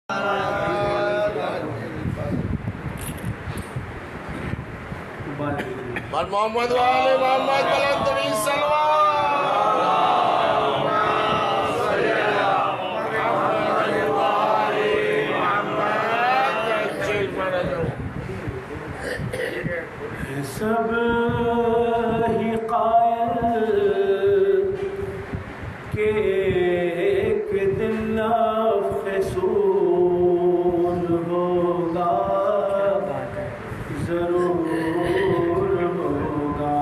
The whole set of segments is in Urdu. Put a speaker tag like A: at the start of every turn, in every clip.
A: بل محمد وآل محمد بلندری
B: سب ہی قائل کہ ایک دن افسون ہوگا، ضرور ہوگا۔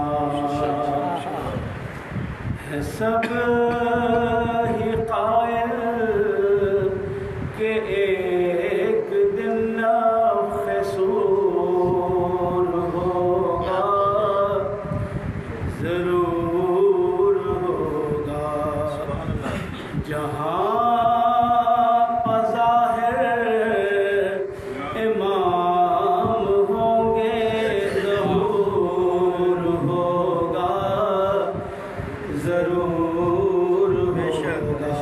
B: ہے سب ہی قائل کہ ایک دن افسون ہوگا، ضرور ہوگا۔ جہاں بظاہر امام ہوں گے، ظہور ہوگا، ضرور ہوگا۔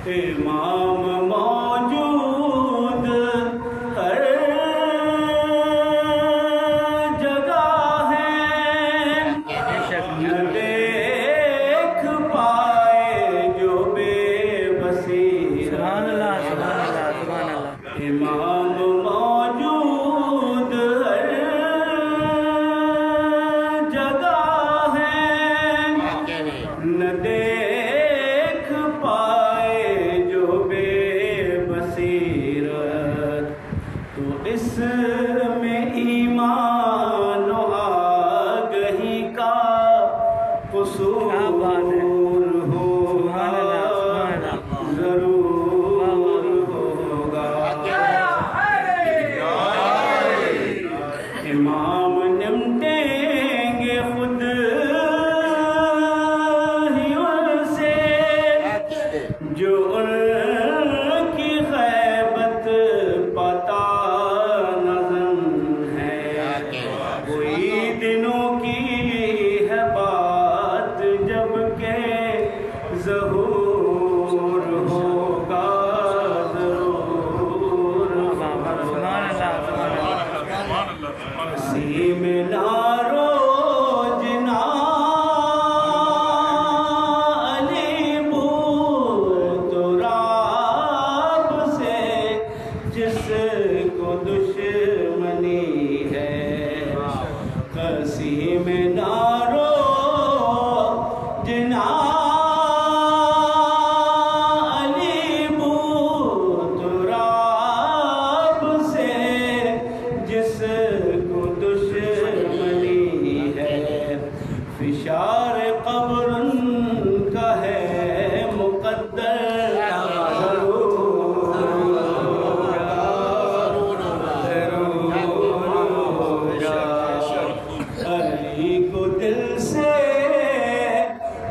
B: امام موجود ہر جگہ ہے، نہ دیکھ پائے جو بے بصیرت۔ امام موجود ہر جگہ ہے، نہ دیکھ پائے جو بے بصیرت۔ تو اس میں ایمان و آگہی کا قصور ہوگا، ضرور ہوگا۔ امام نمٹیں گے خود ہی ان سے جو ان کی غیبت پتا نظم ہے۔ کوئی دنوں کی ہے بات جب کہ ظہور ہوگا، ضرور ہوگا۔ نسیم نارو جنا علی بو تو راب سے جس کو دشمنی ہے۔ قسیم نارو جنا علی بو تو راب سے جس کو دشمنی ہے۔ فشار قبر ان کا ہے مقدر، ضرور ہوگا، ضرور ہوگا۔ علی کو دل سے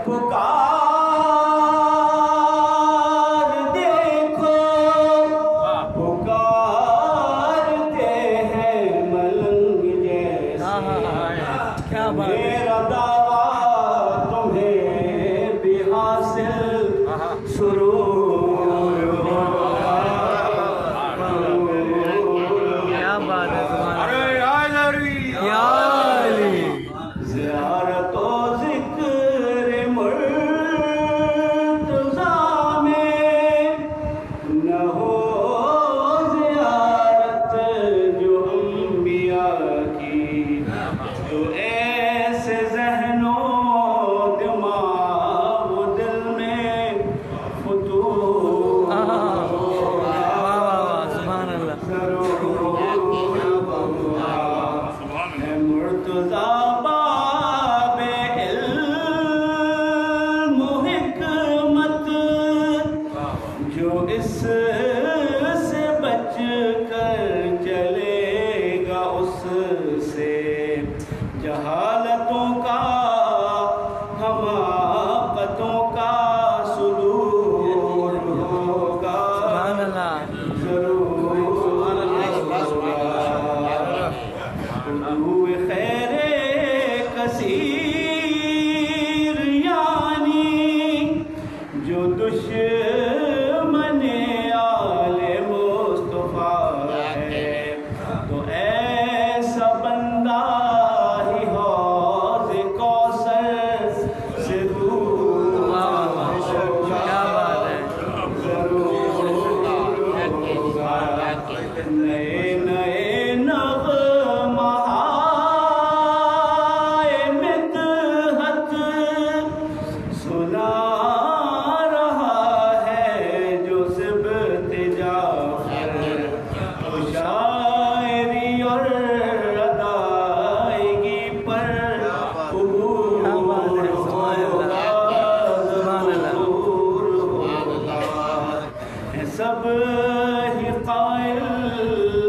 B: پکار دیکھو، پکارتے ہیں ملنگ جیسے۔ میرا دعویٰ تمہیں بھی حاصل سرور ہوگا، زیارت و ذکر مرتضیٰ میں نہ ہو زیارت جو انبیاء کی، جو ایسے ذہن و دماغ و دل میں فطور ہوگا، ضرور ہوگا۔ ہے مرتضیٰ باب علم و حکمت، جو اس سے بچ کر چلے گا اس سے جہالتوں کا، حماقتوں کا صدور ہوگا، ضرور ہوگا۔ طلوع خیر کثیر یعنی جو دشمن سب ہی قائل